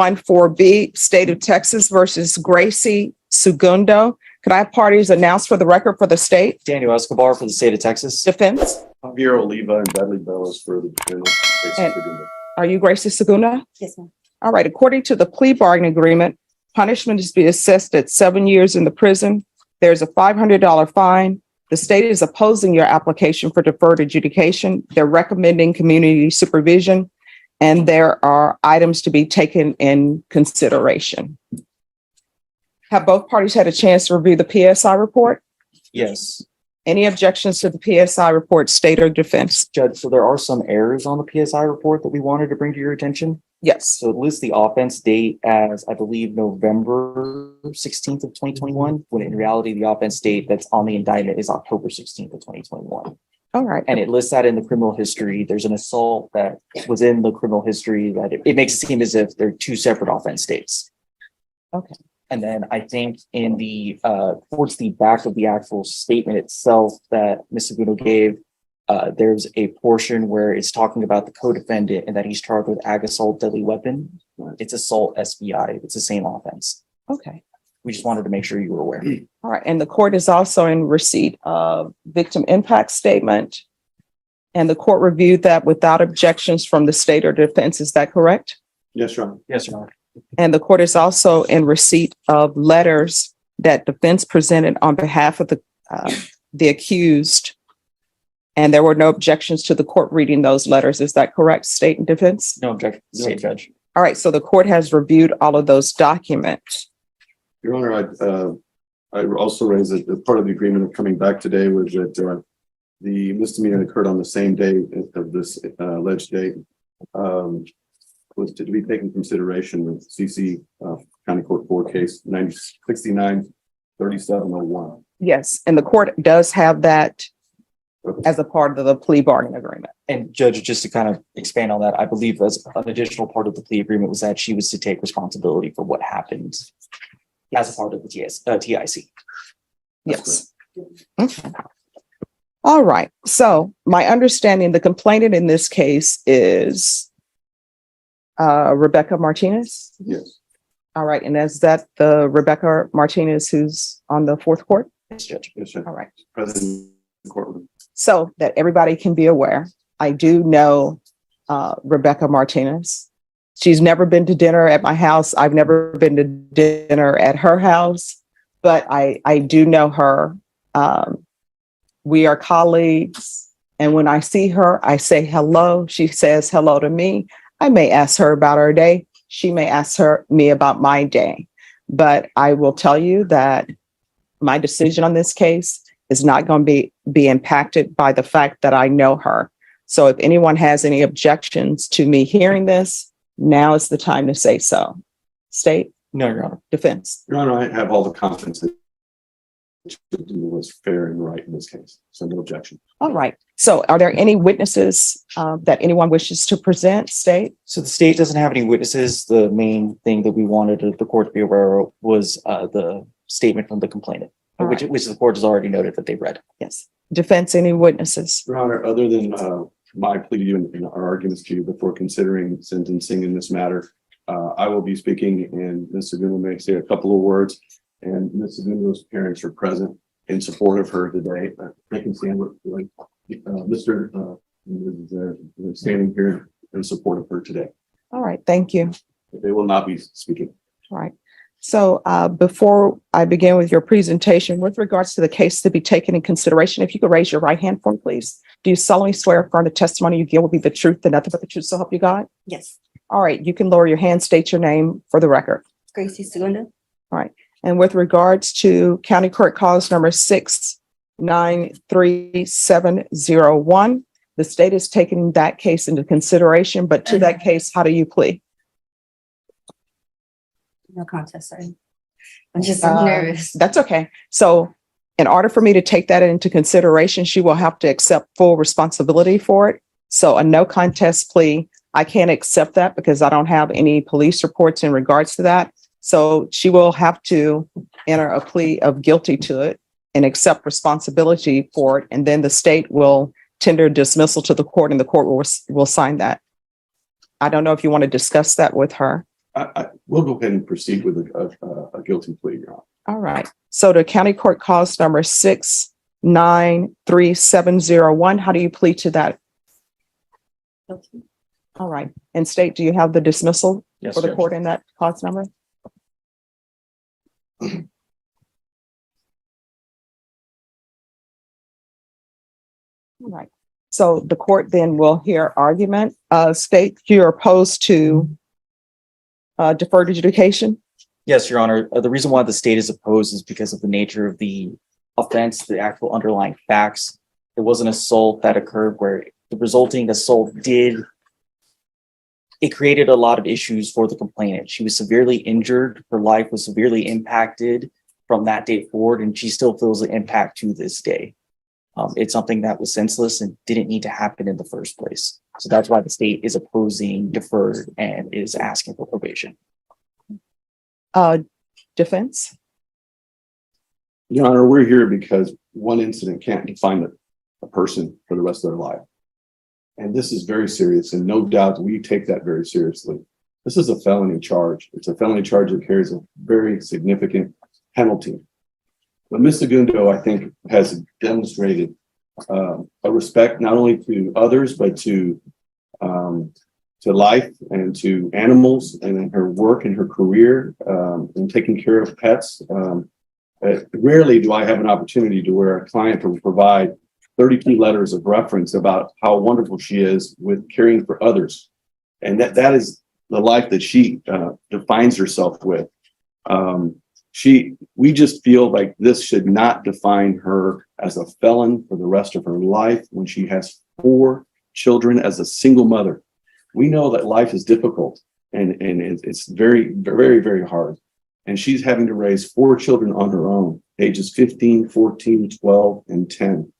4B, State of Texas versus Gracie Sagundo. Could I have parties announced for the record for the state? Daniel Escobar for the state of Texas. Defense. Javier Oliva and Dudley Bellis for the defendant. And- Are you Gracie Sagundo? Yes, ma'am. All right. According to the plea bargaining agreement, punishment is to be assessed at 7 years in the prison. There's a $500 fine. The state is opposing your application for deferred adjudication. They're recommending community supervision, and there are items to be taken in consideration. Have both parties had a chance to review the PSI report? Yes, Any objections to the PSI report, state or defense? Judge, so there are some errors on the PSI report that we wanted to bring to your attention. Yes. So it lists the offense date as, I believe, November 16th of 2021, when in reality, the offense date that's on the indictment is October 16th of 2021. All right. And it lists that in the criminal history. There's an assault that was in the criminal history that it makes it seem as if they're two separate offense dates. Okay. And then I think in the towards the back of the actual statement itself that Ms. Sagundo gave, there's a portion where it's talking about the co-defendant and that he's charged with ag assault deadly weapon. It's assault SBI. It's the same offense. Okay. We just wanted to make sure you were aware. All right. And the court is also in receipt of victim impact statement. And the court reviewed that without objections from the state or defense. Is that correct? Yes, Your Honor. Yes, Your Honor. And the court is also in receipt of letters that defense presented on behalf of the accused. And there were no objections to the court reading those letters. Is that correct, state and defense? No objection, state judge. All right. So the court has reviewed all of those documents. Your Honor, I also raised that part of the agreement of coming back today was that the misdemeanor occurred on the same day of this alleged date. Was to be taken into consideration with CC County Court 4 case 969-3701. Yes. And the court does have that as a part of the plea bargaining agreement. And Judge, just to kind of expand on that, I believe as an additional part of the plea agreement was that she was to take responsibility for what happened as a part of the TIC. Yes. Okay. All right. So my understanding, the complainant in this case is Rebecca Martinez. Yes. All right. And is that the Rebecca Martinez who's on the fourth court? Yes, Judge. Yes, sir. All right. President of the courtroom. So that everybody can be aware, I do know Rebecca Martinez. She's never been to dinner at my house. I've never been to dinner at her house, but I do know her. We are colleagues. And when I see her, I say hello. She says hello to me. I may ask her about her day. She may ask me about my day. But I will tell you that my decision on this case is not going to be impacted by the fact that I know her. So if anyone has any objections to me hearing this, now is the time to say so. State? No, Your Honor. Defense? Your Honor, I have all the confidence that it was fair and right in this case. So no objection. All right. So are there any witnesses that anyone wishes to present, state? So the state doesn't have any witnesses. The main thing that we wanted the court to be aware of was the statement from the complainant, which the court has already noted that they read. Yes. Defense, any witnesses? Your Honor, other than my plea to you and our arguments to you before considering sentencing in this matter, I will be speaking and Ms. Sagundo may say a couple of words, and Ms. Sagundo's parents are present in support of her today. They can stand with Mr. Standing here in support of her today. All right. Thank you. They will not be speaking. All right. So before I begin with your presentation, with regards to the case to be taken in consideration, if you could raise your right hand for me, please. Do you solemnly swear affirm the testimony you give will be the truth and nothing but the truth, so help you God? Yes. All right. You can lower your hand, state your name for the record. Gracie Sagundo. All right. And with regards to County Court Cause number 693-701, the state is taking that case into consideration, but to that case, how do you plead? No contest, sorry. I'm just so nervous. That's okay. So in order for me to take that into consideration, she will have to accept full responsibility for it. So a no contest plea, I can't accept that because I don't have any police reports in regards to that. So she will have to enter a plea of guilty to it and accept responsibility for it. And then the state will tender dismissal to the court and the court will sign that. I don't know if you want to discuss that with her. We'll go ahead and proceed with a guilty plea, Your Honor. All right. So the county court cause number 693-701. How do you plead to that? All right. And state, do you have the dismissal Yes, for the Judge. court in that cause number? All right. So the court then will hear argument. State, you're opposed to deferred adjudication? Yes, Your Honor. The reason why the state is opposed is because of the nature of the offense, the actual underlying facts. There was an assault that occurred where the resulting assault it created a lot of issues for the complainant. She was severely injured. Her life was severely impacted from that day forward, and she still feels the impact to this day. It's something that was senseless and didn't need to happen in the first place. So that's why the state is opposing deferred and is asking for probation. Defense? Your Honor, we're here because one incident can't define a person for the rest of their life. And this is very serious, and no doubt we take that very seriously. This is a felony charge. It's a felony charge that carries a very significant penalty. But Ms. Sagundo, I think, has demonstrated a respect not only to others, but to life and to animals, and in her work and her career in taking care of pets. Rarely do I have an opportunity to where a client will provide 32 letters of reference about how wonderful she is with caring for others. And that is the life that she defines herself with. We just feel like this should not define her as a felon for the rest of her life when she has 4 children as a single mother. We know that life is difficult and it's very, very, very hard. And she's having to raise 4 children on her own, ages 15, 14, 12, and 10.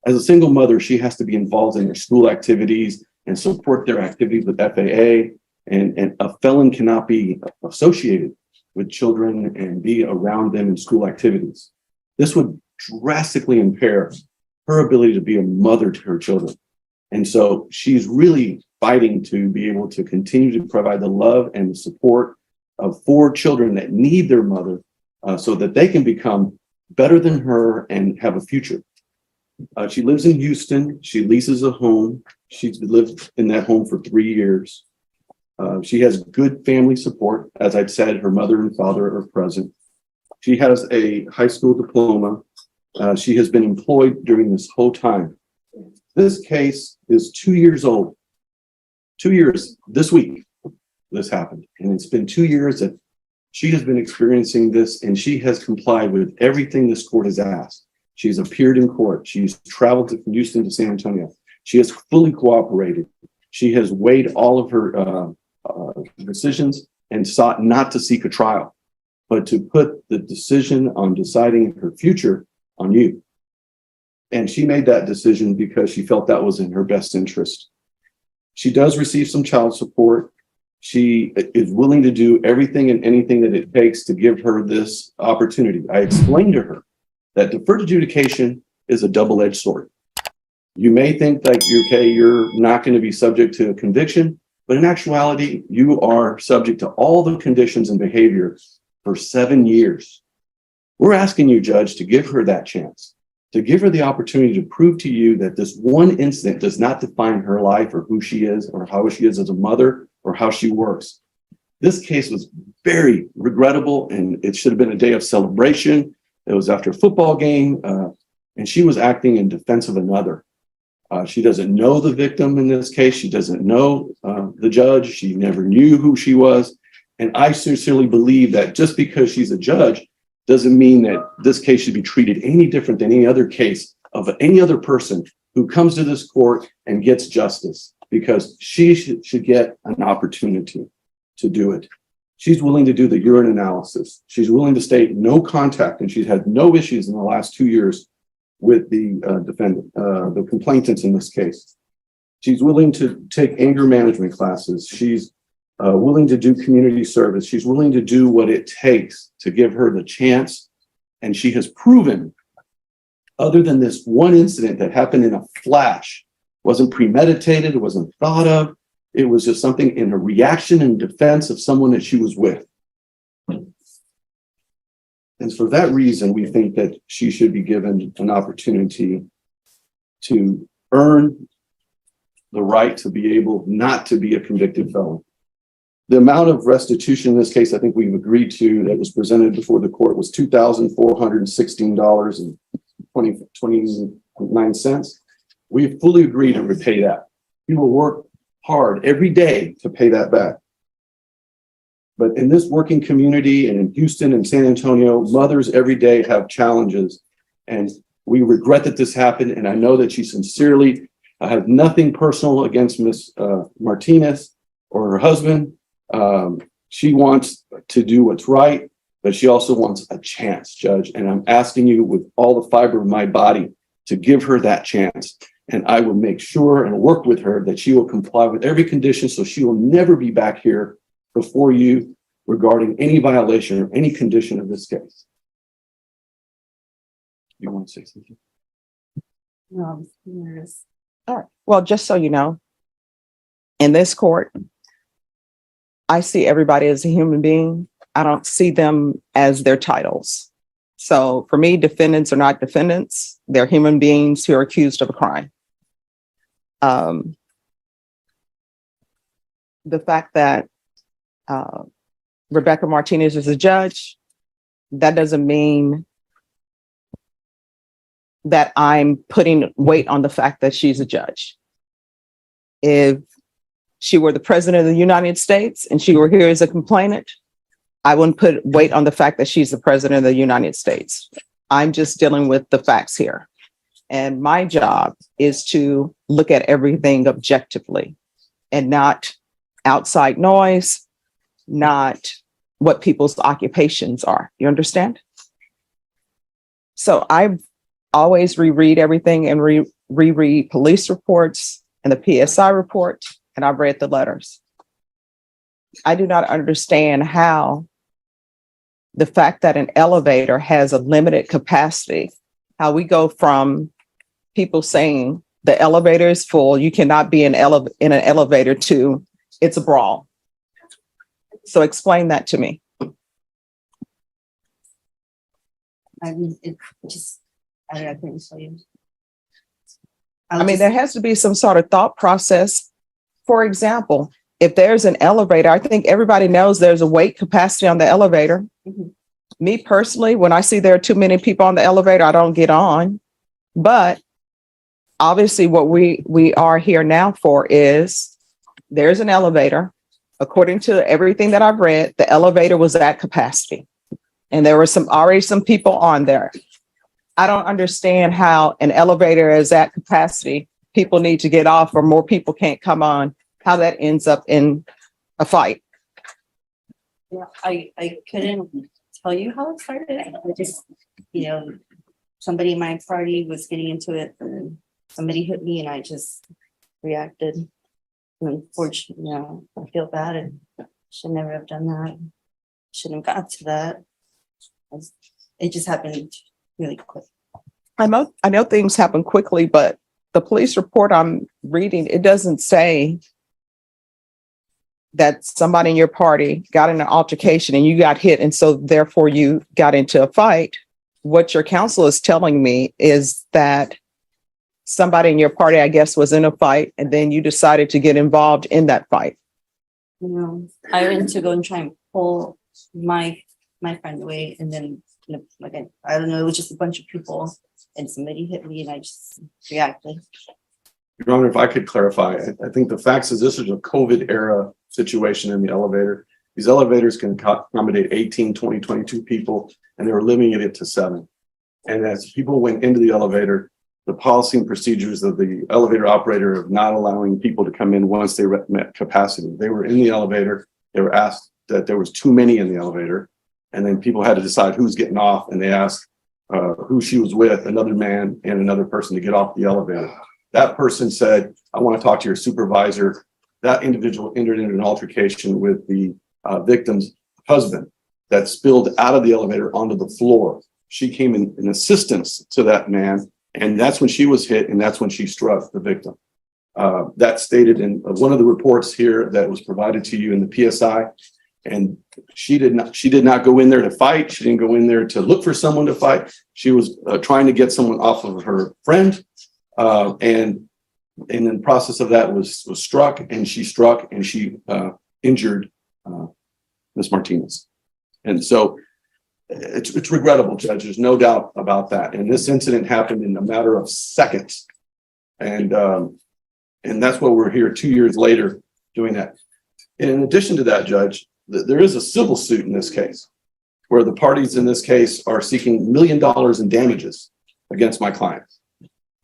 As a single mother, she has to be involved in their school activities and support their activities with FAA. And a felon cannot be associated with children and be around them in school activities. This would drastically impair her ability to be a mother to her children. And so she's really fighting to be able to continue to provide the love and the support of 4 children that need their mother so that they can become better than her and have a future. She lives in Houston. She leases a home. She's lived in that home for 3 years. She has good family support. As I've said, her mother and father are present. She has a high school diploma. She has been employed during this whole time. This case is 2 years old. 2 years this week, this happened. And it's been 2 years that she has been experiencing this, and she has complied with everything this court has asked. She's appeared in court. She's traveled from Houston to San Antonio. She has fully cooperated. She has weighed all of her decisions and sought not to seek a trial, but to put the decision on deciding her future on you. And she made that decision because she felt that was in her best interest. She does receive some child support. She is willing to do everything and anything that it takes to give her this opportunity. I explained to her that deferred adjudication is a double-edged sword. You may think that you're not going to be subject to a conviction, but in actuality, you are subject to all the conditions and behavior for 7 years. We're asking you, Judge, to give her that chance, to give her the opportunity to prove to you that this one incident does not define her life or who she is or how she is as a mother or how she works. This case was very regrettable, and it should have been a day of celebration. It was after a football game, and she was acting in defense of another. She doesn't know the victim in this case. She doesn't know the judge. She never knew who she was. And I sincerely believe that just because she's a judge doesn't mean that this case should be treated any different than any other case of any other person who comes to this court and gets justice, because she should get an opportunity to do it. She's willing to do the urine analysis. She's willing to state no contact, and she's had no issues in the last 2 years with the defendant, the complainants in this case. She's willing to take anger management classes. She's willing to do community service. She's willing to do what it takes to give her the chance. And she has proven, other than this one incident that happened in a flash, wasn't premeditated, it wasn't thought of, It was just something in a reaction and defense of someone that she was with. And for that reason, we think that she should be given an opportunity to earn the right to be able not to be a convicted felon. The amount of restitution in this case, I think we've agreed to, that was presented before the court was $2,416.29. We fully agreed to repay that. We will work hard every day to pay that back. But in this working community and in Houston and San Antonio, mothers every day have challenges. And we regret that this happened. And I know that she sincerely had nothing personal against Ms. Martinez or her husband. She wants to do what's right, but she also wants a chance, Judge. And I'm asking you with all the fiber of my body to give her that chance. And I will make sure and work with her that she will comply with every condition so she will never be back here before you regarding any violation or any condition of this case. You want to say something? No, I'm nervous. All right. Well, just so you know, in this court, I see everybody as a human being. I don't see them as their titles. So for me, defendants are not defendants. They're human beings who are accused of a crime. The fact that Rebecca Martinez is a judge, that doesn't mean that I'm putting weight on the fact that she's a judge. If she were the president of the United States and she were here as a complainant, I wouldn't put weight on the fact that she's the president of the United States. I'm just dealing with the facts here. And my job is to look at everything objectively and not outside noise, not what people's occupations are. You understand? So I always reread everything and reread police reports and the PSI report, and I've read the letters. I do not understand how the fact that an elevator has a limited capacity, how we go from people saying the elevator is full, you cannot be in an elevator, to it's a brawl. So explain that to me. I mean, it just, I don't know, I couldn't tell you. I mean, there has to be some sort of thought process. For example, if there's an elevator, I think everybody knows there's a weight capacity on the elevator. Mhm. Me personally, when I see there are too many people on the elevator, I don't get on. But obviously what we are here now for is there's an elevator. According to everything that I've read, the elevator was at capacity. And there were already some people on there. I don't understand how an elevator is at capacity. People need to get off or more people can't come on, how that ends up in a fight. Yeah, I couldn't tell you how it started. I just, somebody in my party was getting into it and somebody hit me and I just reacted. And unfortunately, I feel bad and should never have done that. Shouldn't have got to that. It just happened really quick. I know things happen quickly, but the police report I'm reading, it doesn't say that somebody in your party got in an altercation and you got hit, and so therefore you got into a fight. What your counsel is telling me is that somebody in your party, I guess, was in a fight, and then you decided to get involved in that fight. I went to go and try and pull my friend away, and then I don't know, it was just a bunch of people, and somebody hit me, and I just reacted. Your Honor, if I could clarify, I think the facts is this is a COVID era situation in the elevator. These elevators can accommodate 18, 20, 22 people, and they were limiting it to 7. And as people went into the elevator, the policy and procedures of the elevator operator of not allowing people to come in once they met capacity. They were in the elevator. They were asked that there was too many in the elevator. And then people had to decide who's getting off. And they asked who she was with, another man and another person, to get off the elevator. That person said, I want to talk to your supervisor. That individual entered into an altercation with the victim's husband that spilled out of the elevator onto the floor. She came in assistance to that man. And that's when she was hit, and that's when she struck the victim. That's stated in one of the reports here that was provided to you in the PSI. And she did not go in there to fight. She didn't go in there to look for someone to fight. She was trying to get someone off of her friend. And in the process of that was struck and she injured Ms. Martinez. And so it's regrettable, Judge. There's no doubt about that. And this incident happened in a matter of seconds. And that's why we're here 2 years later doing that. In addition to that, Judge, there is a civil suit in this case where the parties in this case are seeking $1 million in damages against my client.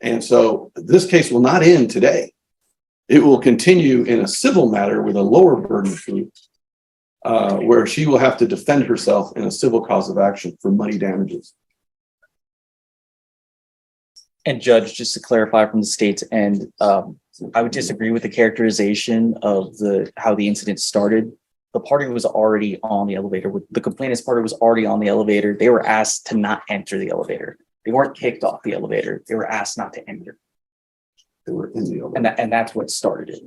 And so this case will not end today. It will continue in a civil matter with a lower burden of proof, where she will have to defend herself in a civil cause of action for money damages. And Judge, just to clarify from the state's end, I would disagree with the characterization of how the incident started. The party was already on the elevator. The complainant's party was already on the elevator. They were asked to not enter the elevator. They weren't kicked off the elevator. They were asked not to enter. They were in the elevator. And that's what started it.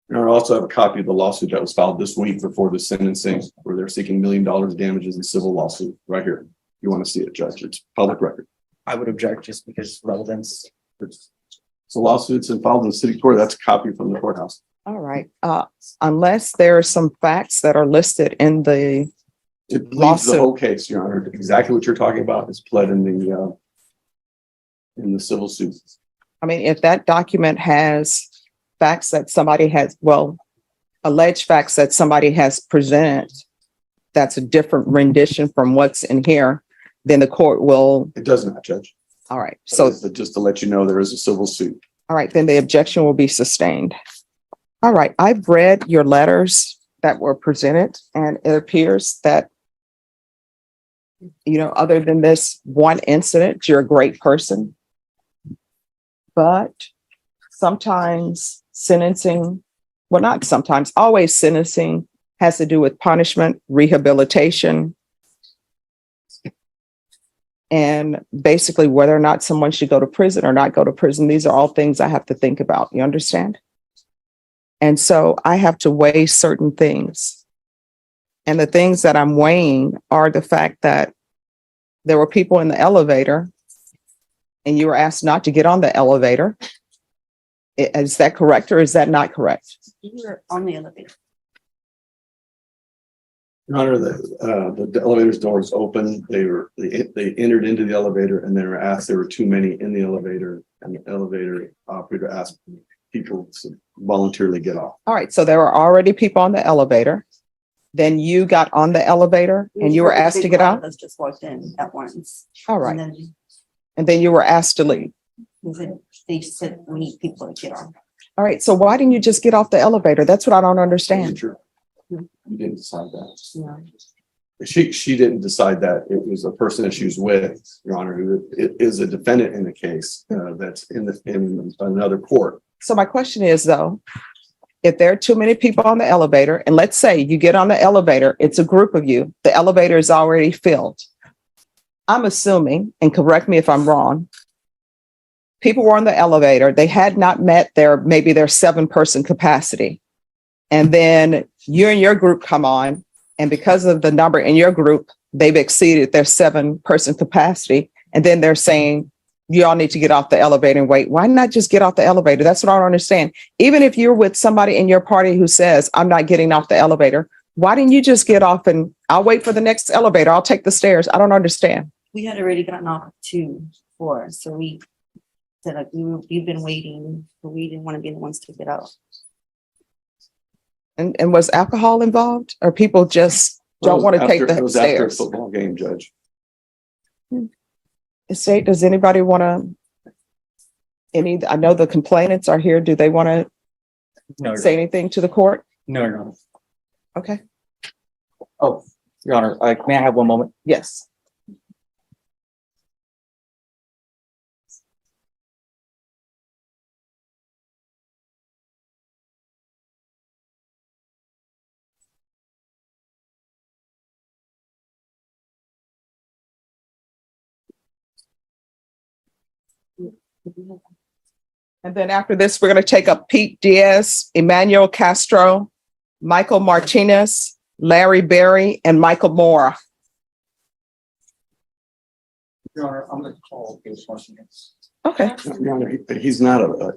And I also have a copy of the lawsuit that was filed this week before the sentencing, where they're seeking $1 million damages in civil lawsuit right here. You want to see it, Judge? It's public record. I would object just because relevance. It's a lawsuit and filed in the city court. That's a copy from the courthouse. All right. Unless there are some facts that are listed in the It pleads the lawsuit. whole case, Your Honor. Exactly what you're talking about is pled in the civil suit. I mean, if that document has facts that somebody has, alleged facts that somebody has presented, that's a different rendition from what's in here, then the court will. It does not, Judge. All right. So, Just to let you know, there is a civil suit. all right, then the objection will be sustained. All right. I've read your letters that were presented, and it appears that, other than this one incident, you're a great person. But sometimes sentencing, not sometimes, always sentencing has to do with punishment, rehabilitation, and basically whether or not someone should go to prison or not go to prison. These are all things I have to think about. You understand? And so I have to weigh certain things. And the things that I'm weighing are the fact that there were people in the elevator and you were asked not to get on the elevator. Is that correct or is that not correct? You were on the elevator. Your Honor, the elevator's doors open. They entered into the elevator and they were asked, there were too many in the elevator, and the elevator operator asked people to voluntarily get off. All right. So there were already people on the elevator. Then you got on the elevator and you were asked to get out. Us just walked in at once. All right. And And then you were asked to leave. then they just said, we need people to get on. All right. So why didn't you just get off the elevator? That's what I don't understand. You didn't decide that. No. She didn't decide that. It was a person that she was with, Your Honor, who is a defendant in the case that's in another court. So my question is, though, if there are too many people on the elevator, and let's say you get on the elevator, it's a group of you, the elevator is already filled. I'm assuming, and correct me if I'm wrong, people were on the elevator, they had not met their 7-person capacity. And then you and your group come on, and because of the number in your group, they've exceeded their 7-person capacity. And then they're saying, you all need to get off the elevator and wait. Why not just get off the elevator? That's what I don't understand. Even if you're with somebody in your party who says, I'm not getting off the elevator, why didn't you just get off and I'll wait for the next elevator? I'll take the stairs. I don't understand. We had already gotten off 2 floors, so we said, like, we've been waiting, but we didn't want to be the ones to get out. And was alcohol involved, or people just don't want to take It the was after a stairs? football game, Judge. State, does anybody want to? I know the complainants are here. Do they want to No, say anything to the court? no, Your Honor. Okay. Oh, Your Honor, may I have one moment? Yes. And then after this, we're going to take up Pete Diaz, Emmanuel Castro, Michael Martinez, Larry Berry, and Michael Moore. Your Honor, I'm gonna call case Martinez. Okay. Your Honor, he's not a